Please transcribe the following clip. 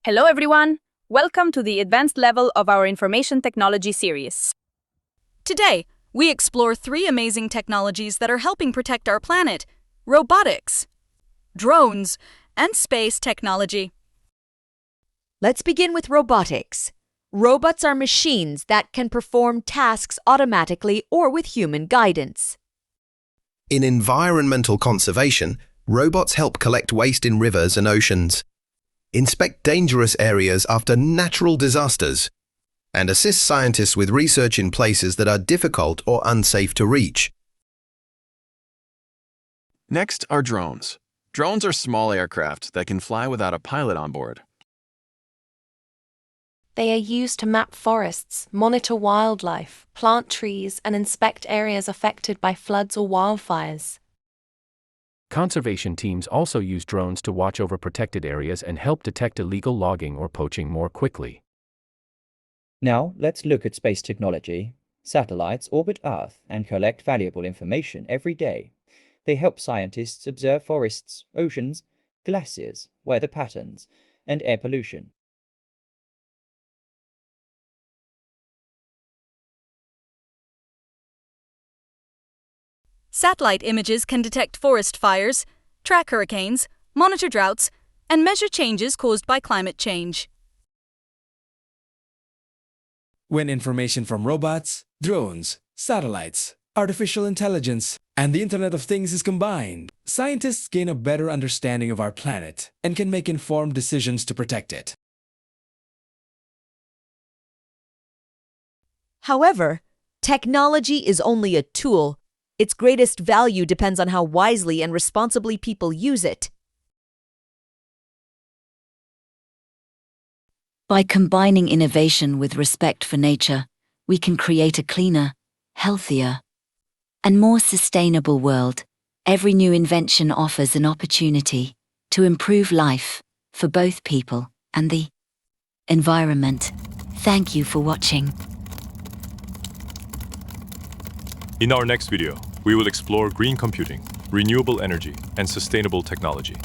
Hello everyone! Welcome to the advanced level of our information technology series. Today, we explore three amazing technologies that are helping protect our planet: robotics, drones, and space technology. Let's begin with robotics. Robots are machines that can perform tasks automatically or with human guidance. In environmental conservation, robots help collect waste in rivers and oceans, inspect dangerous areas after natural disasters, and assist scientists with research in places that are difficult or unsafe to reach. Next are drones. Drones are small aircraft that can fly without a pilot on board. They are used to map forests, monitor wildlife, plant trees, and inspect areas affected by floods or wildfires. Conservation teams also use drones to watch over protected areas and help detect illegal logging or poaching more quickly. Now, let's look at space technology. Satellites orbit Earth and collect valuable information every day. They help scientists observe forests, oceans, glaciers, weather patterns, and air pollution. Satellite images can detect forest fires, track hurricanes, monitor droughts, and measure changes caused by climate change. When information from robots, drones, satellites, artificial intelligence, and the Internet of Things is combined, scientists gain a better understanding of our planet and can make informed decisions to protect it. However, technology is only a tool. Its greatest value depends on how wisely and responsibly people use it. By combining innovation with respect for nature, we can create a cleaner, healthier, and more sustainable world. Every new invention offers an opportunity to improve life for both people and the environment. Thank you for watching. In our next video, we will explore green computing, renewable energy, and sustainable technology.